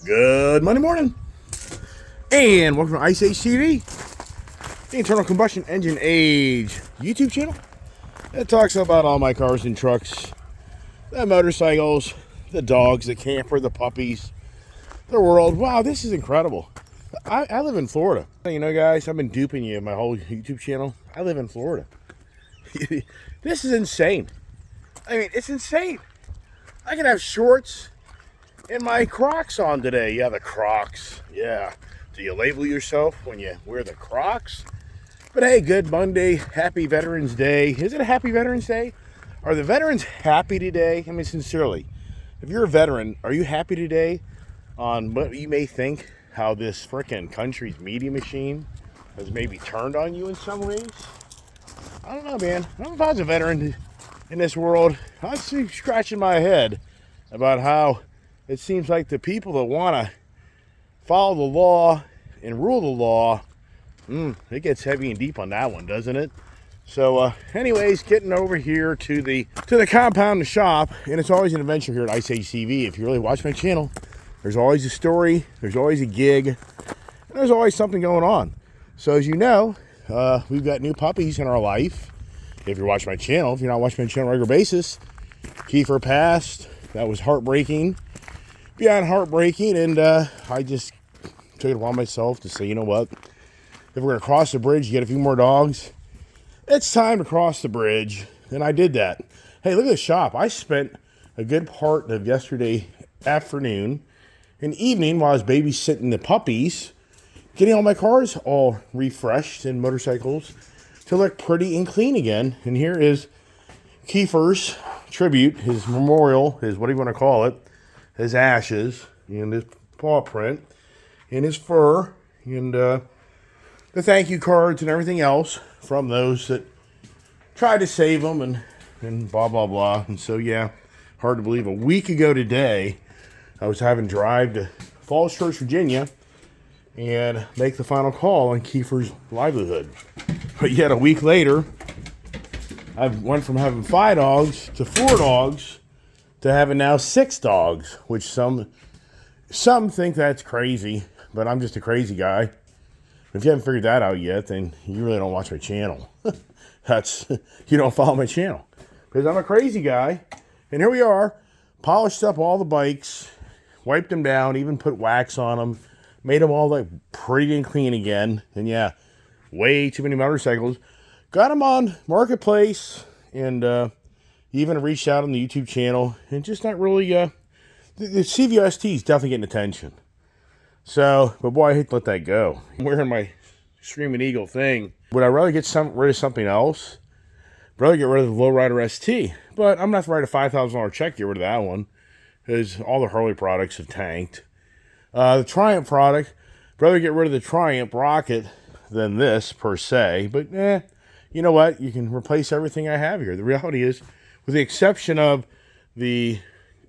Good Monday morning, and welcome to Ice Age TV, the Internal Combustion Engine Age YouTube channel that talks about all my cars and trucks, the motorcycles, the dogs, the camper, the puppies, the world. Wow, this is incredible. I live in Florida. You know, guys, I've been duping you my whole YouTube channel. I live in Florida. This is insane. I mean, it's insane. I can have shorts and my Crocs on today. Yeah, the Crocs. Yeah. Do you label yourself when you wear the Crocs? But hey, good Monday. Happy Veterans Day. Is it a happy Veterans Day? Are the veterans happy today? I mean, sincerely, if you're a veteran, are you happy today on what you may think how this frickin' country's media machine has maybe turned on you in some ways? I don't know, man. I don't know if I was a veteran in this world. I'd be scratching my head about how it seems like the people that want to follow the law and rule the law, it gets heavy and deep on that one, doesn't it? So, anyways, getting over here to the compound, the shop, and it's always an adventure here at Ice Age TV. If you really watch my channel, there's always a story, there's always a gig, and there's always something going on. So, as you know, we've got new puppies in our life. If you're watching my channel, if you're not watching my channel on a regular basis, Kiefer passed. That was heartbreaking. Beyond heartbreaking, and I just took it upon myself to say, you know what, if we're going to cross the bridge, get a few more dogs, it's time to cross the bridge, and I did that. Hey, look at the shop. I spent a good part of yesterday afternoon and evening while I was babysitting the puppies, getting all my cars all refreshed and motorcycles to look pretty and clean again. And here is Kiefer's tribute, his memorial, his what do you want to call it, his ashes, and his paw print, and his fur, and the thank you cards and everything else from those that tried to save him, and blah, blah, blah. And so, yeah, hard to believe. A week ago today, I was having to drive to Falls Church, Virginia, and make the final call on Kiefer's livelihood. But yet a week later, I went from having 5 dogs to 4 dogs to having now 6 dogs, which some think that's crazy, but I'm just a crazy guy. If you haven't figured that out yet, then you really don't watch my channel. You don't follow my channel, because I'm a crazy guy. And here we are, polished up all the bikes, wiped them down, even put wax on them, made them all like pretty and clean again. And yeah, way too many motorcycles. Got them on Marketplace, and even reached out on the YouTube channel, and just not really, the CVST is definitely getting attention. So, but boy, I hate to let that go. I'm wearing my Screaming Eagle thing. Would I rather get rid of something else? I'd rather get rid of the Lowrider ST. But I'm not to write a $5,000 check to get rid of that one, because all the Harley products have tanked. The Triumph product, I'd rather get rid of the Triumph Rocket than this, per se. But, you know what? You can replace everything I have here. The reality is, with the exception of the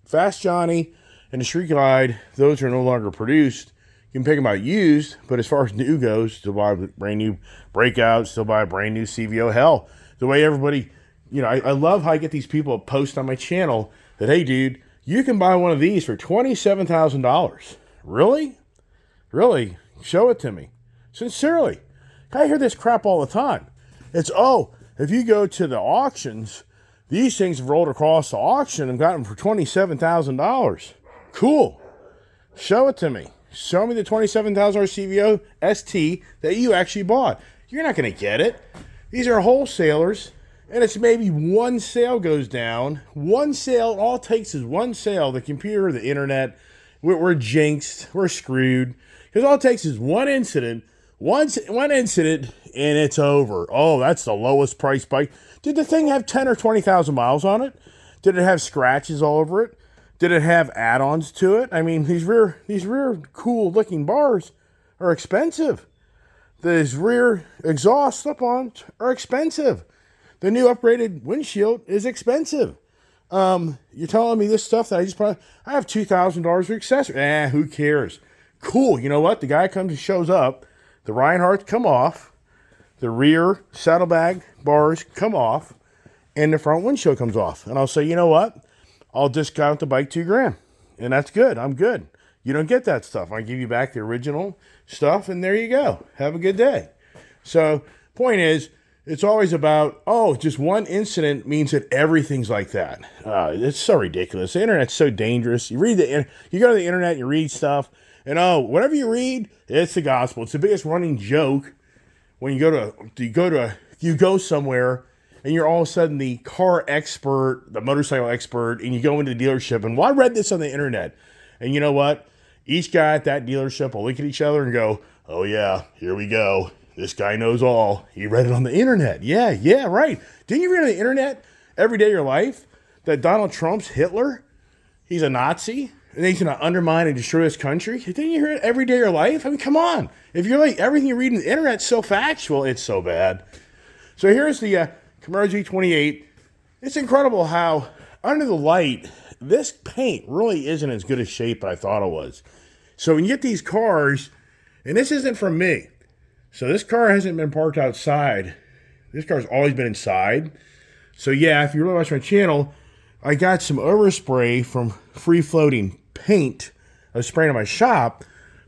Fast Johnny and the Street Glide, those are no longer produced. You can pick them out used, but as far as new goes, still buy brand new breakouts, still buy a brand new CVO. Hell, the way everybody, you know, I love how I get these people post on my channel that, hey, dude, you can buy one of these for $27,000. Really? Really? Show it to me. Sincerely. I hear this crap all the time. It's, oh, if you go to the auctions, these things have rolled across the auction and got them for $27,000. Cool. Show it to me. Show me the $27,000 CVO ST that you actually bought. You're not going to get it. These are wholesalers, and it's maybe one sale goes down. One sale, all it takes is one sale. The computer, the internet, we're jinxed. We're screwed. Because all it takes is one incident, one incident, and it's over. Oh, that's the lowest price bike. Did the thing have 10 or 20,000 miles on it? Did it have scratches all over it? Did it have add-ons to it? I mean, these rear cool-looking bars are expensive. These rear exhaust slip-ons are expensive. The new upgraded windshield is expensive. You're telling me this stuff that I just bought? I have $2,000 for accessories. Who cares? Cool. You know what? The guy comes and shows up. The Reinhardts come off. The rear saddlebag bars come off. And the front windshield comes off. And I'll say, you know what? I'll discount the bike $2,000. And that's good. I'm good. You don't get that stuff. I give you back the original stuff, and there you go. Have a good day. So, point is, it's always about, oh, just one incident means that everything's like that. It's so ridiculous. The internet's so dangerous. You go to the internet, you read stuff, and whatever you read, it's the gospel. It's the biggest running joke when you go somewhere and you're all of a sudden the car expert, the motorcycle expert, and you go into the dealership and, well, I read this on the internet. And you know what? Each guy at that dealership will look at each other and go, oh yeah, here we go. This guy knows all. He read it on the internet. Yeah, right. Didn't you read on the internet every day of your life that Donald Trump's Hitler? He's a Nazi and he's going to undermine and destroy this country. Didn't you hear it every day of your life? I mean, come on. If you're like everything you read on the internet's so factual, it's so bad. So here's the Camaro Z28. It's incredible how under the light, this paint really isn't as good a shape as I thought it was. So when you get these cars, and this isn't from me. So this car hasn't been parked outside. This car's always been inside. So yeah, if you really watch my channel, I got some overspray from Free Floating Paint. I was spraying in my shop.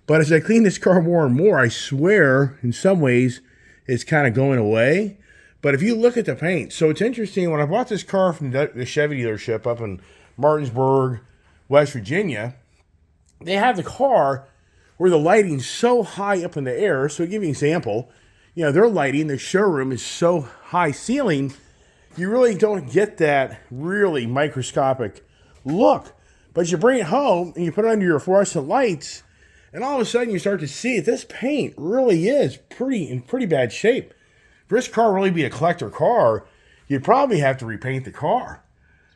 But as I clean this car more and more, I swear, in some ways, it's kind of going away. But if you look at the paint, so it's interesting, when I bought this car from the Chevy dealership up in Martinsburg, West Virginia, they have the car where the lighting's so high up in the air. So to give you an example, their lighting, their showroom is so high ceiling, you really don't get that really microscopic look. But you bring it home and you put it under your fluorescent lights, and all of a sudden you start to see that this paint really is in pretty bad shape. For this car really be a collector car, you'd probably have to repaint the car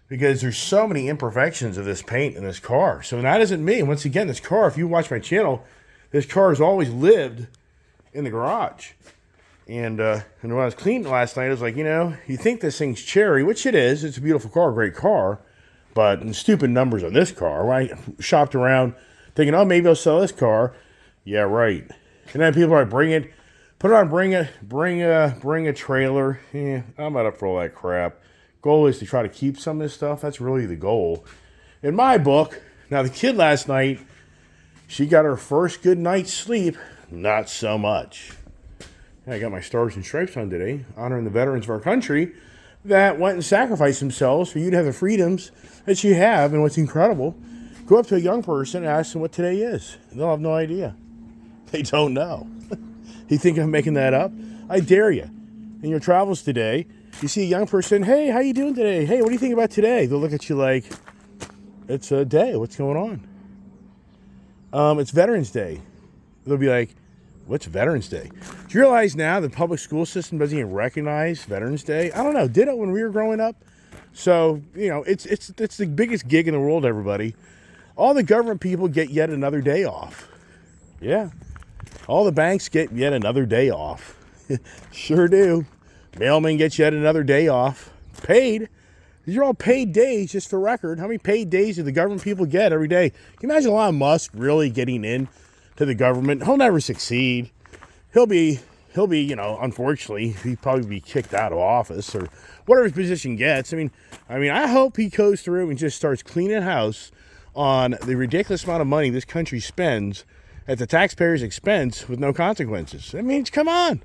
because there's so many imperfections of this paint in this car. So that isn't me. Once again, this car, if you watch my channel, this car has always lived in the garage. And when I was cleaning it last night, I was like, you think this thing's cherry, which it is. It's a beautiful car, great car. But in stupid numbers on this car, I shopped around thinking, oh, maybe I'll sell this car. Yeah, right. And then people are like, bring a trailer. I'm not up for all that crap. Goal is to try to keep some of this stuff. That's really the goal. In my book, now the kid last night, she got her first good night's sleep. Not so much. I got my stars and stripes on today, honoring the veterans of our country that went and sacrificed themselves for you to have the freedoms that you have. And what's incredible, go up to a young person and ask them what today is. They'll have no idea. They don't know. You think I'm making that up? I dare you. In your travels today, you see a young person, hey, how you doing today? Hey, what do you think about today? They'll look at you like, it's a day. What's going on? It's Veterans Day. They'll be like, what's Veterans Day? Do you realize now the public school system doesn't even recognize Veterans Day? I don't know. Did it when we were growing up? So, it's the biggest gig in the world, everybody. All the government people get yet another day off. Yeah. All the banks get yet another day off. Sure do. Mailman gets yet another day off. Paid. These are all paid days, just for record. How many paid days do the government people get every day? Can you imagine Elon Musk really getting in to the government? He'll never succeed. He'll be, unfortunately, he'd probably be kicked out of office or whatever his position gets. I mean, I hope he goes through and just starts cleaning house on the ridiculous amount of money this country spends at the taxpayers' expense with no consequences. I mean, come on.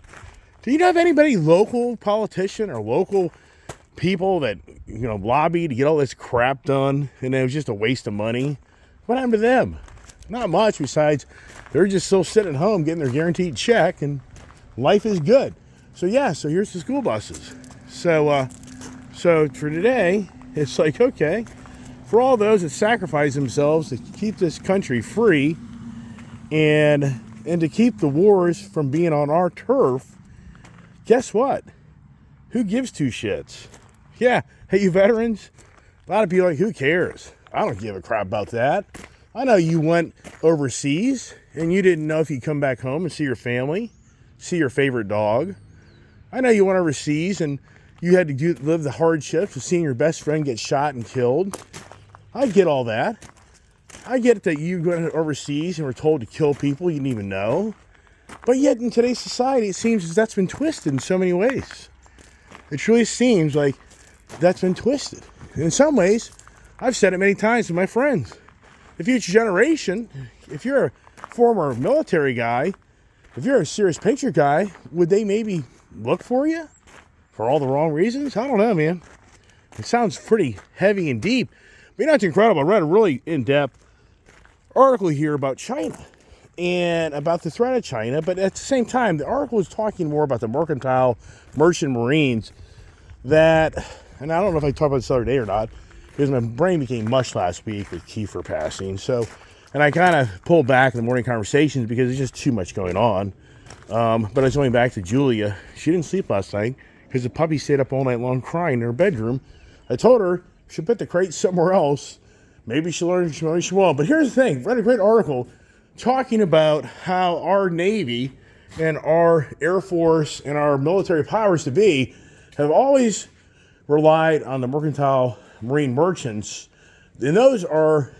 Do you have anybody, local politician or local people that, lobby to get all this crap done and it was just a waste of money? What happened to them? Not much, besides they're just still sitting at home getting their guaranteed check and life is good. So here's the school buses. So for today, it's like, okay, for all those that sacrifice themselves to keep this country free and to keep the wars from being on our turf, guess what? Who gives two shits? Yeah, hey, you veterans, a lot of people are like, who cares? I don't give a crap about that. I know you went overseas and you didn't know if you'd come back home and see your family, see your favorite dog. I know you went overseas and you had to live the hardships of seeing your best friend get shot and killed. I get all that. I get that you went overseas and were told to kill people you didn't even know. But yet in today's society, it seems as that's been twisted in so many ways. It truly seems like that's been twisted. In some ways, I've said it many times to my friends. The future generation, if you're a former military guy, if you're a serious Patriot guy, would they maybe look for you for all the wrong reasons? I don't know, man. It sounds pretty heavy and deep. But you know, it's incredible. I read a really in-depth article here about China and about the threat of China. But at the same time, the article is talking more about the mercantile merchant marines that, and I don't know if I talked about this the other day or not, because my brain became mush last week with Kiefer passing. So, and I kind of pulled back in the morning conversations because there's just too much going on. But I was going back to Julia. She didn't sleep last night because the puppy stayed up all night long crying in her bedroom. I told her she'll put the crate somewhere else. Maybe she'll learn, maybe she won't. But here's the thing. I read a great article talking about how our Navy and our Air Force and our military powers to be have always relied on the mercantile marine merchants. And those are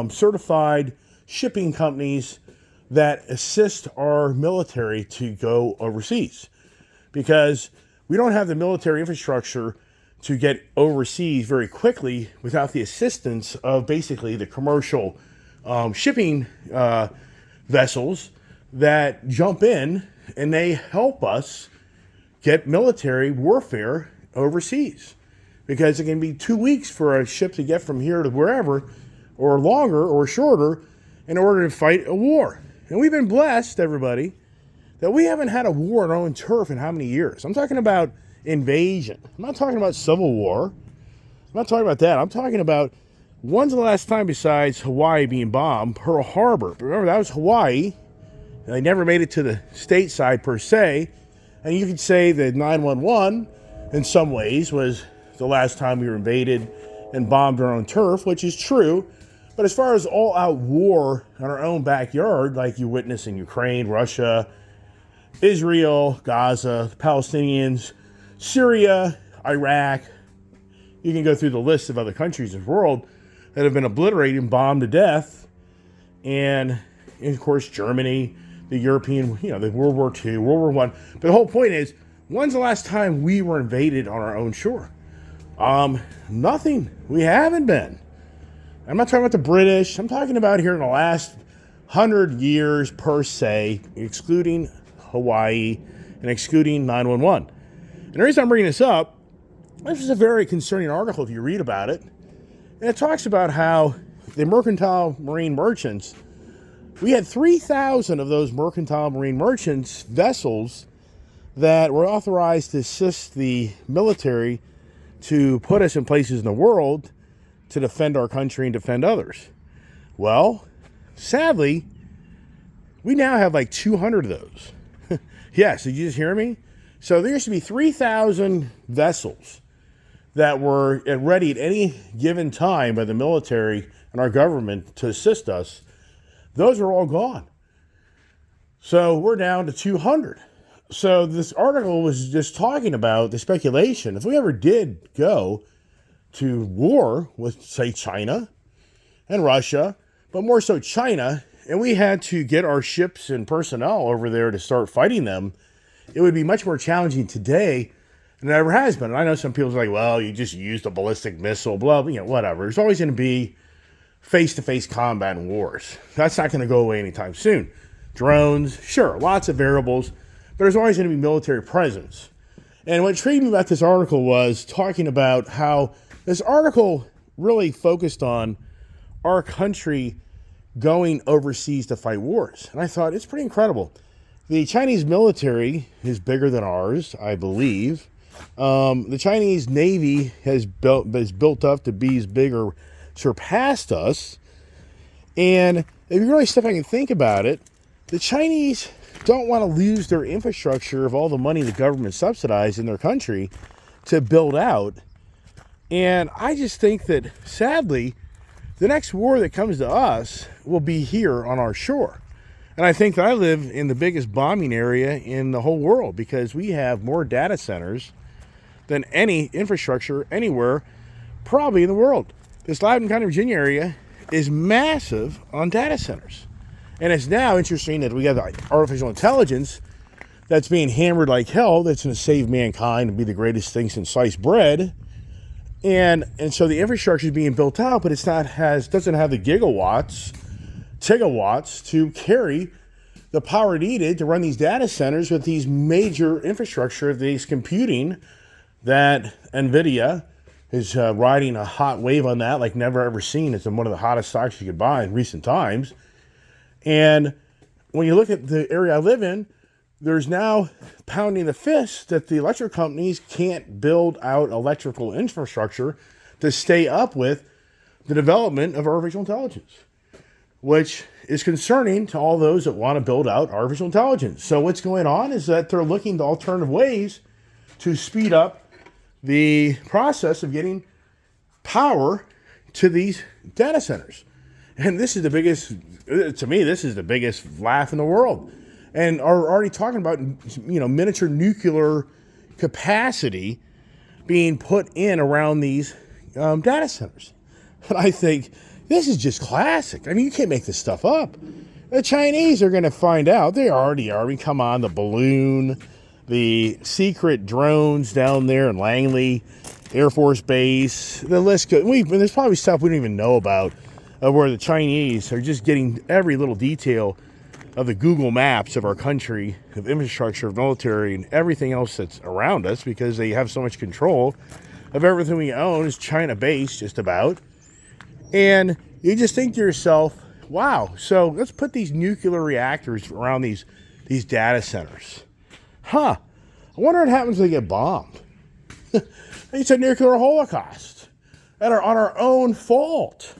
certified shipping companies that assist our military to go overseas, because we don't have the military infrastructure to get overseas very quickly without the assistance of basically the commercial shipping vessels that jump in and they help us get military warfare overseas, because it can be 2 weeks for a ship to get from here to wherever, or longer or shorter, in order to fight a war. And we've been blessed, everybody, that we haven't had a war on our own turf in how many years? I'm talking about invasion. I'm not talking about civil war. I'm not talking about that. I'm talking about, when's the last time besides Hawaii being bombed, Pearl Harbor? Remember, that was Hawaii. And they never made it to the stateside per se. And you could say that 9/11, in some ways, was the last time we were invaded and bombed our own turf, which is true. But as far as all-out war in our own backyard, like you witness in Ukraine, Russia, Israel, Gaza, the Palestinians, Syria, Iraq, you can go through the list of other countries in the world that have been obliterated and bombed to death. And of course, Germany, the European, the World War II, World War I. But the whole point is, when's the last time we were invaded on our own shore? Nothing. We haven't been. I'm not talking about the British. I'm talking about here in the last 100 years per se, excluding Hawaii and excluding 9/11. And the reason I'm bringing this up, this is a very concerning article if you read about it. And it talks about how the mercantile marine merchants, we had 3,000 of those mercantile marine merchants vessels that were authorized to assist the military to put us in places in the world to defend our country and defend others. Well, sadly, we now have like 200 of those. Yes, did you just hear me? So there used to be 3,000 vessels that were ready at any given time by the military and our government to assist us. Those are all gone. So we're down to 200. So this article was just talking about the speculation. If we ever did go to war with, say, China and Russia, but more so China, and we had to get our ships and personnel over there to start fighting them, it would be much more challenging today than it ever has been. And I know some people are like, well, you just used a ballistic missile, blah, whatever. There's always going to be face-to-face combat in wars. That's not going to go away anytime soon. Drones, sure, lots of variables, but there's always going to be military presence. And what intrigued me about this article was talking about how this article really focused on our country going overseas to fight wars. And I thought, it's pretty incredible. The Chinese military is bigger than ours, I believe. The Chinese Navy is built up to be as big or surpassed us. And if you really step back and think about it, the Chinese don't want to lose their infrastructure of all the money the government subsidized in their country to build out. And I just think that, sadly, the next war that comes to us will be here on our shore. And I think that I live in the biggest bombing area in the whole world, because we have more data centers than any infrastructure anywhere, probably in the world. This Loudoun County, Virginia area is massive on data centers. And it's now interesting that we have the artificial intelligence that's being hammered like hell, that's going to save mankind and be the greatest thing since sliced bread. And so the infrastructure is being built out, but doesn't have the gigawatts gigawatts to carry the power needed to run these data centers with these major infrastructure of these computing that NVIDIA is riding a hot wave on that like never ever seen. It's one of the hottest stocks you could buy in recent times. And when you look at the area I live in, there's now pounding the fist that the electric companies can't build out electrical infrastructure to stay up with the development of artificial intelligence, which is concerning to all those that want to build out artificial intelligence. So what's going on is that they're looking to alternative ways to speed up the process of getting power to these data centers. And this is the biggest, to me, this is the biggest laugh in the world. And are already talking about, miniature nuclear capacity being put in around these data centers. And I think this is just classic. I mean, you can't make this stuff up. The Chinese are going to find out. They already are. I mean, come on, the balloon, the secret drones down there in Langley Air Force Base, the list goes. There's probably stuff we don't even know about where the Chinese are just getting every little detail of the Google Maps of our country, of infrastructure, of military, and everything else that's around us because they have so much control of everything we own is China-based, just about. And you just think to yourself, wow, so let's put these nuclear reactors around these data centers. I wonder what happens when they get bombed. It's a nuclear holocaust on our own fault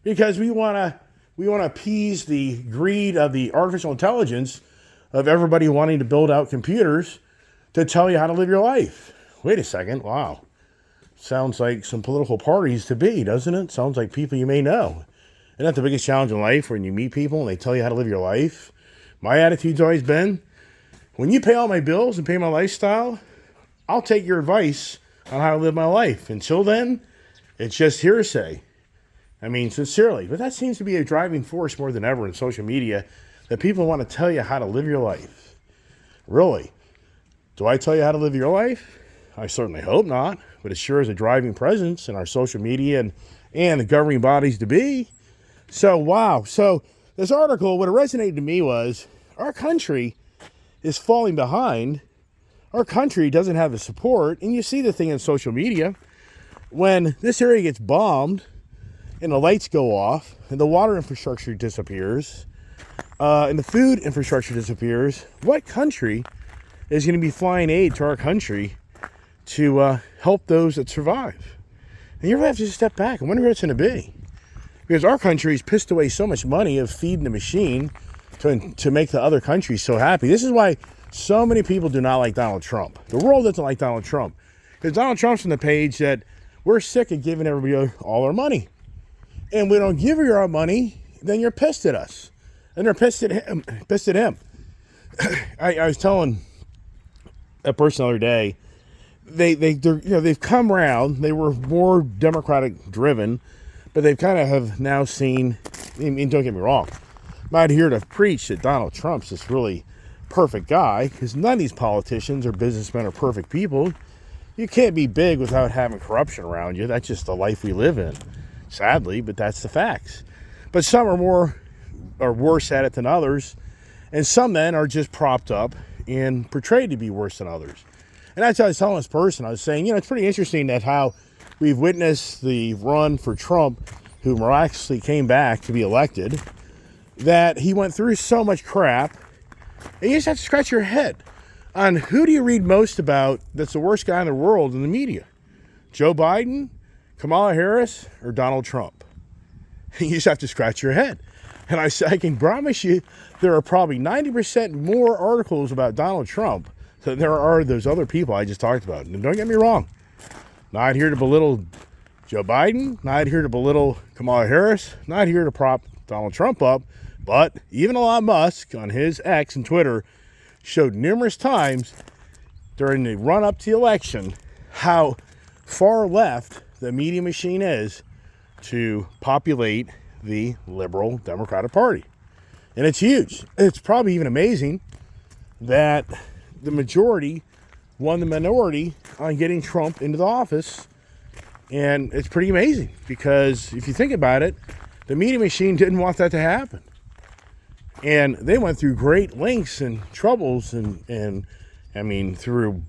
because we want to appease the greed of the artificial intelligence of everybody wanting to build out computers to tell you how to live your life. Wait a second, wow. Sounds like some political parties to be, doesn't it? Sounds like people you may know. Isn't that the biggest challenge in life when you meet people and they tell you how to live your life? My attitude's always been, when you pay all my bills and pay my lifestyle, I'll take your advice on how to live my life. Until then, it's just hearsay. I mean, sincerely. But that seems to be a driving force more than ever in social media, that people want to tell you how to live your life. Really? Do I tell you how to live your life? I certainly hope not, but it sure is a driving presence in our social media and the governing bodies to be. So, wow. So, this article, what resonated to me was, our country is falling behind. Our country doesn't have the support, and you see the thing in social media, when this area gets bombed, and the lights go off, and the water infrastructure disappears, and the food infrastructure disappears, what country is going to be flying aid to our country to help those that survive? And you really have to just step back and wonder what it's going to be. Because our country's pissed away so much money of feeding the machine to make the other countries so happy. This is why so many people do not like Donald Trump. The world doesn't like Donald Trump. Because Donald Trump's on the page that we're sick of giving everybody all our money. And we don't give you our money, then you're pissed at us. And they're pissed at him. I was telling a person the other day, they've come around. They were more Democratic driven, but they've kind of have now seen, and don't get me wrong, I'm not here to preach that Donald Trump's this really perfect guy, because none of these politicians or businessmen are perfect people. You can't be big without having corruption around you. That's just the life we live in, sadly, but that's the facts. But some are worse at it than others, and some men are just propped up and portrayed to be worse than others. And that's how I was telling this person. I was saying, it's pretty interesting that how we've witnessed the run for Trump, who miraculously came back to be elected, that he went through so much crap, and you just have to scratch your head on who do you read most about that's the worst guy in the world in the media? Joe Biden, Kamala Harris, or Donald Trump? You just have to scratch your head. And I can promise you there are probably 90% more articles about Donald Trump than there are those other people I just talked about. And don't get me wrong, not here to belittle Joe Biden, not here to belittle Kamala Harris, not here to prop Donald Trump up, but even Elon Musk on his X and Twitter showed numerous times during the run-up to the election how far left the media machine is to populate the liberal Democratic Party. And it's huge. It's probably even amazing that the majority won the minority on getting Trump into the office. And it's pretty amazing because if you think about it, the media machine didn't want that to happen. And they went through great lengths and troubles and I mean, through,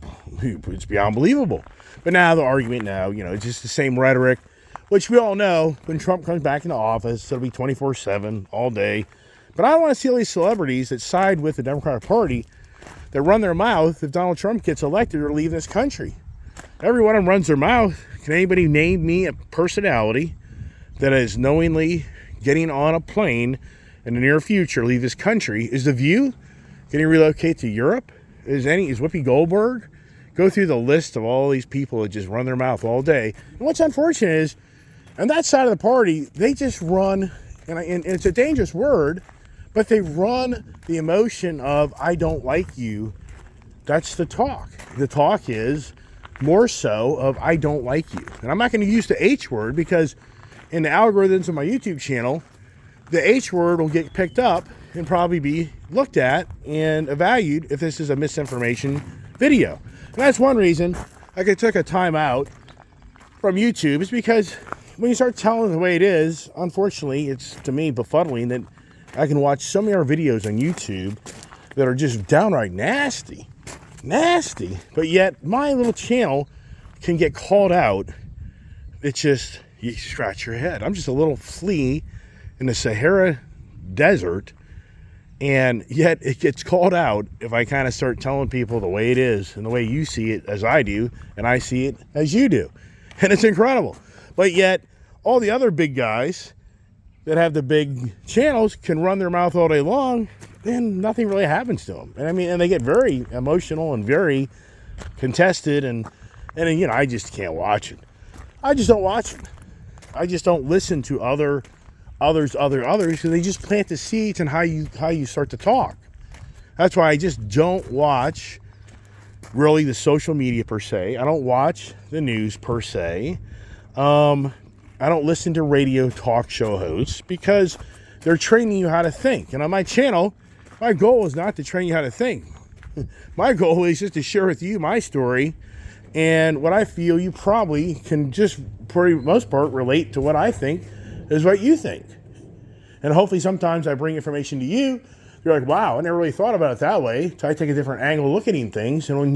it's beyond believable. But now the argument now, it's just the same rhetoric, which we all know when Trump comes back into office, it'll be 24/7 all day. But I don't want to see all these celebrities that side with the Democratic Party that run their mouth if Donald Trump gets elected or leave this country. Every one of them runs their mouth. Can anybody name me a personality that is knowingly getting on a plane in the near future, leave this country? Is The View going to relocate to Europe? Is Whoopi Goldberg? Go through the list of all these people that just run their mouth all day. And what's unfortunate is, on that side of the party, they just run, and it's a dangerous word, but they run the emotion of, I don't like you. That's the talk. The talk is more so of, I don't like you. And I'm not going to use the H word because in the algorithms of my YouTube channel, the H word will get picked up and probably be looked at and evaluated if this is a misinformation video. And that's one reason I took a time out from YouTube, is because when you start telling the way it is, unfortunately, it's, to me, befuddling that I can watch so many other videos on YouTube that are just downright nasty, but yet my little channel can get called out. It's just, you scratch your head. I'm just a little flea in the Sahara desert, and yet it gets called out if I kind of start telling people the way it is and the way you see it as I do, and I see it as you do. And it's incredible. But yet, all the other big guys that have the big channels can run their mouth all day long, and nothing really happens to them. And I mean, and they get very emotional and very contested, and I just can't watch it. I just don't watch it. I just don't listen to others, because they just plant the seeds in how you start to talk. That's why I just don't watch really the social media per se. I don't watch the news per se. I don't listen to radio talk show hosts because they're training you how to think. And on my channel, my goal is not to train you how to think. My goal is just to share with you my story and what I feel you probably can just, for the most part, relate to what I think is what you think. And hopefully sometimes I bring information to you. You're like, wow, I never really thought about it that way. So I take a different angle looking at things. And when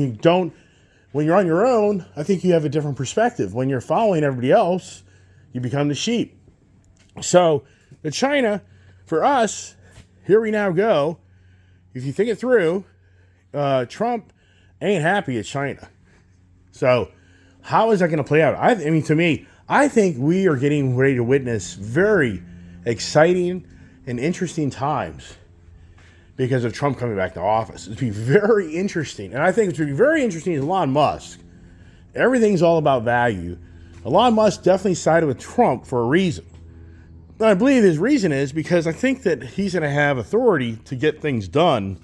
you're on your own, I think you have a different perspective. When you're following everybody else, you become the sheep. So the China, for us, here we now go. If you think it through, Trump ain't happy at China. So how is that going to play out? I mean, to me, I think we are getting ready to witness very exciting and interesting times because of Trump coming back to office. It's going to be very interesting. And I think it's going to be very interesting is Elon Musk. Everything's all about value. Elon Musk definitely sided with Trump for a reason. And I believe his reason is because I think that he's going to have authority to get things done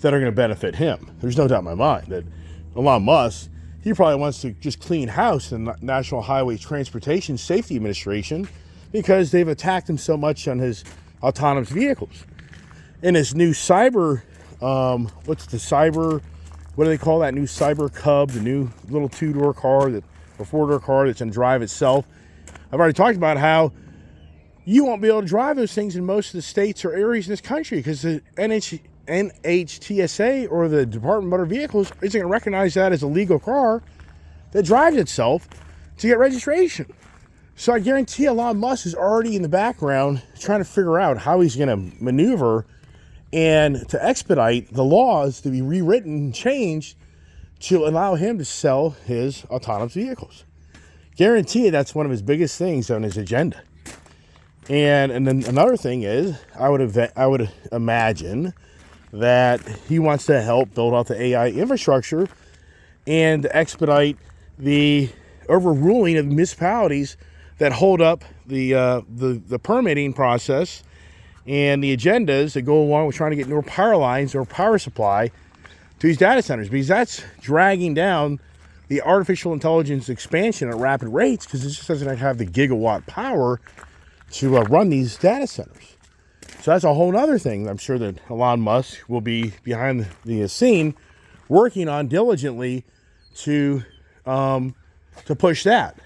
that are going to benefit him. There's no doubt in my mind that Elon Musk, he probably wants to just clean house in the National Highway Transportation Safety Administration because they've attacked him so much on his autonomous vehicles. And his new cyber, what do they call that new cyber Cub, the new little two-door car, a four-door car that's going to drive itself. I've already talked about how you won't be able to drive those things in most of the states or areas in this country because the NHTSA or the Department of Motor Vehicles isn't going to recognize that as a legal car that drives itself to get registration. So I guarantee Elon Musk is already in the background trying to figure out how he's going to maneuver and to expedite the laws to be rewritten and changed to allow him to sell his autonomous vehicles. Guarantee you that's one of his biggest things on his agenda. And then another thing is, I would imagine that he wants to help build out the AI infrastructure and expedite the overruling of municipalities that hold up the permitting process and the agendas that go along with trying to get more power lines or power supply to these data centers, because that's dragging down the artificial intelligence expansion at rapid rates because it just doesn't have the gigawatt power to run these data centers. So that's a whole other thing I'm sure that Elon Musk will be behind the scene working on diligently to push that.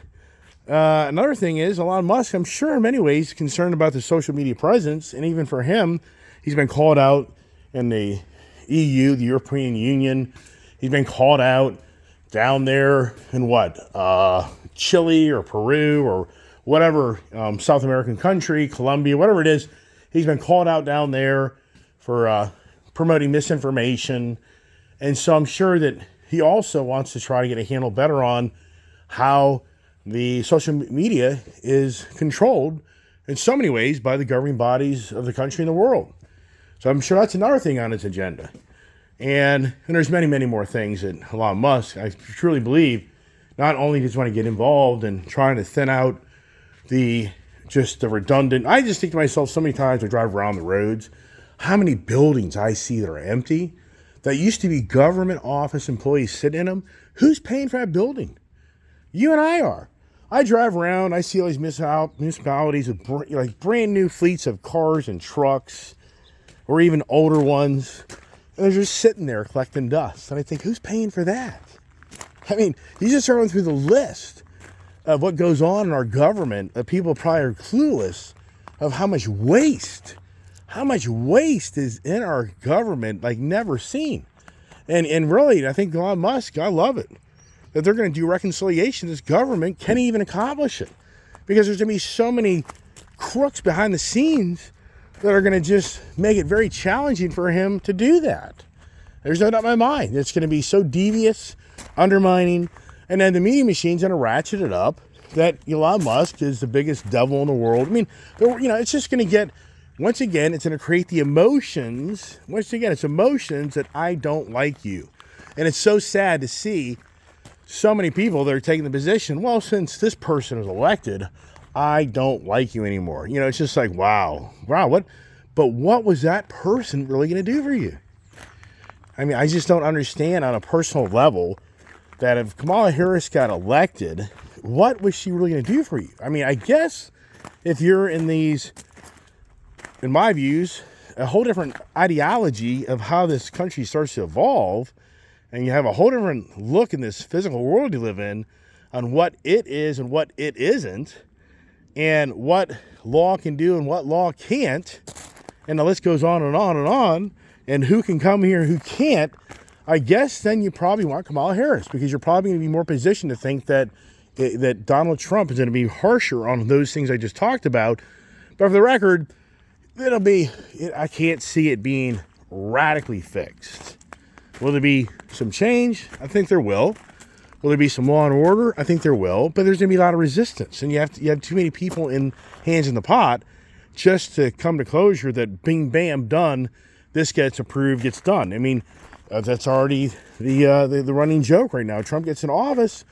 Another thing is Elon Musk, I'm sure in many ways, concerned about the social media presence, and even for him, He's been called out in the EU, the European Union. He's been called out down there in Chile or Peru or whatever, South American country, Colombia, whatever it is. He's been called out down there for promoting misinformation. And so I'm sure that he also wants to try to get a handle better on how the social media is controlled in so many ways by the governing bodies of the country and the world. So I'm sure that's another thing on his agenda. And there's many, many more things that Elon Musk, I truly believe, not only does he want to get involved in trying to thin out the redundant. I just think to myself so many times I drive around the roads, how many buildings I see that are empty that used to be government office employees sitting in them. Who's paying for that building? You and I are. I drive around, I see all these municipalities with like brand new fleets of cars and trucks, or even older ones, and they're just sitting there collecting dust. And I think, who's paying for that? I mean, you just start going through the list of what goes on in our government that people probably are clueless of how much waste is in our government like never seen. And really, I think Elon Musk, I love it, that they're going to do reconciliation. This government can't even accomplish it because there's going to be so many crooks behind the scenes that are going to just make it very challenging for him to do that. There's no doubt in my mind. It's going to be so devious, undermining, and then the media machine's going to ratchet it up that Elon Musk is the biggest devil in the world. I mean, it's just going to get, once again, it's going to create the emotions. Once again, it's emotions that I don't like you. And it's so sad to see so many people that are taking the position, well, since this person is elected, I don't like you anymore. It's just like, wow, what? But what was that person really going to do for you? I mean, I just don't understand on a personal level that if Kamala Harris got elected, what was she really going to do for you? I mean, I guess if you're in my views, a whole different ideology of how this country starts to evolve, and you have a whole different look in this physical world you live in on what it is and what it isn't, and what law can do and what law can't, and the list goes on and on and on, and who can come here and who can't, I guess then you probably want Kamala Harris, because you're probably going to be more positioned to think that Donald Trump is going to be harsher on those things I just talked about. But for the record, I can't see it being radically fixed. Will there be some change? I think there will. Will there be some law and order? I think there will. But there's going to be a lot of resistance. And you have too many people in hands in the pot just to come to closure that bing, bam, done. This gets approved, gets done. I mean, that's already the running joke right now. Trump gets in office.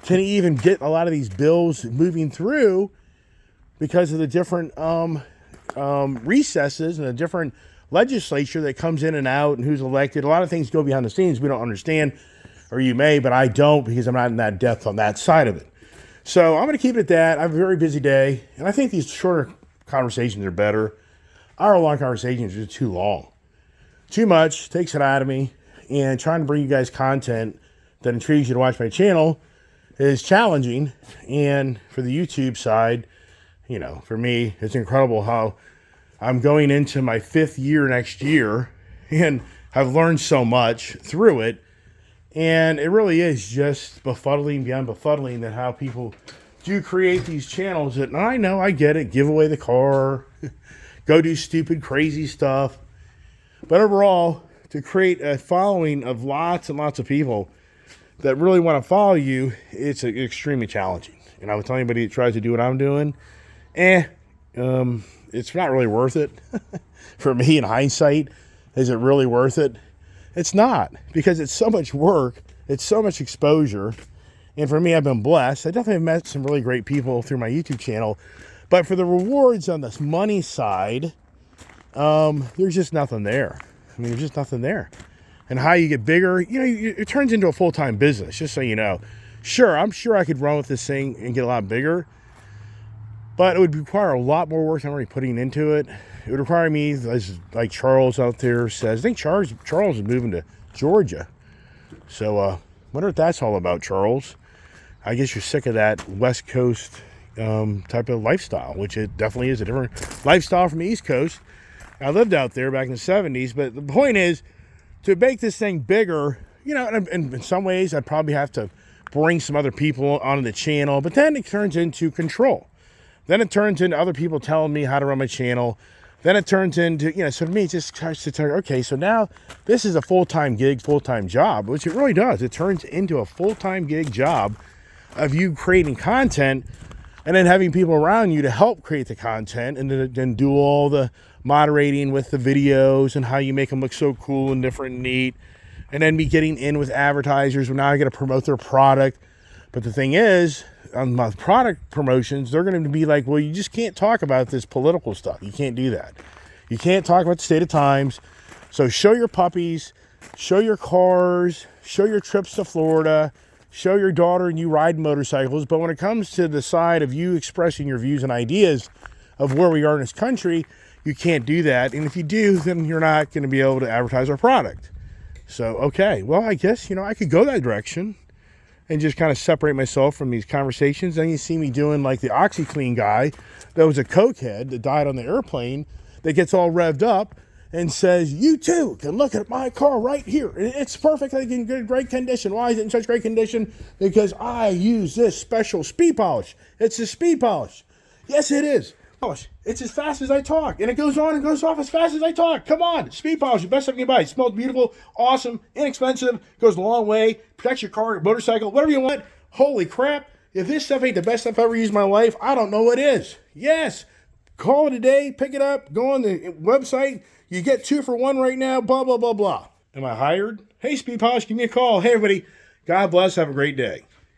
Can he even get a lot of these bills moving through because of the different recesses and the different legislature that comes in and out and who's elected? A lot of things go behind the scenes we don't understand, or you may, but I don't, because I'm not in that depth on that side of it. So I'm going to keep it at that. I have a very busy day, and I think these shorter conversations are better. Hour-long conversations are just too long. Too much, takes it out of me, and trying to bring you guys content that intrigues you to watch my channel is challenging. And for the YouTube side, for me, it's incredible how I'm going into my 5th year next year and have learned so much through it. And it really is just befuddling beyond befuddling that how people do create these channels that, I know, I get it, give away the car, go do stupid, crazy stuff. But overall, to create a following of lots and lots of people that really want to follow you, it's extremely challenging. And I would tell anybody that tries to do what I'm doing, it's not really worth it. For me, in hindsight, is it really worth it? It's not, because it's so much work, it's so much exposure, and for me, I've been blessed. I definitely have met some really great people through my YouTube channel, but for the rewards on this money side, there's just nothing there. I mean, there's just nothing there. And how you get bigger, it turns into a full-time business, just so you know. Sure, I'm sure I could run with this thing and get a lot bigger, but it would require a lot more work than I'm already putting into it. It would require me, as like Charles out there says, I think Charles is moving to Georgia. So, wonder what that's all about, Charles. I guess you're sick of that West Coast type of lifestyle, which it definitely is a different lifestyle from the East Coast. I lived out there back in the 70s. But the point is, to make this thing bigger, you know, and in some ways, I'd probably have to bring some other people onto the channel. But then it turns into control. Then it turns into other people telling me how to run my channel. Then it turns into, you know, so to me, it just starts to turn, okay, so now this is a full-time gig, full-time job, which it really does. It turns into a full-time gig job of you creating content and then having people around you to help create the content and then do all the moderating with the videos and how you make them look so cool and different and neat. And then me getting in with advertisers when now I got to promote their product. But the thing is, on my product promotions, they're going to be like, well, you just can't talk about this political stuff. You can't do that. You can't talk about the state of times. So show your puppies, show your cars, show your trips to Florida, show your daughter and you ride motorcycles. But when it comes to the side of you expressing your views and ideas of where we are in this country, you can't do that. And if you do, then you're not going to be able to advertise our product. So, okay, well, I guess, you know, I could go that direction and just kind of separate myself from these conversations. Then you see me doing like the OxyClean guy that was a cokehead that died on the airplane that gets all revved up and says, you too can look at my car right here. It's perfectly in great condition. Why is it in such great condition? Because I use this special speed polish. It's a speed polish. Yes, it is. Polish. It's as fast as I talk. And it goes on and goes off as fast as I talk. Come on. Speed polish, the best stuff you can buy. It smells beautiful, awesome, inexpensive, goes a long way, protects your car, your motorcycle, whatever you want. Holy crap. If this stuff ain't the best stuff I've ever used in my life, I don't know what is. Yes. Call it a day, pick it up, go on the website. You get 2 for 1 right now, blah, blah, blah, blah. Am I hired? Hey, Speed Polish, give me a call. Hey, everybody. God bless. Have a great day.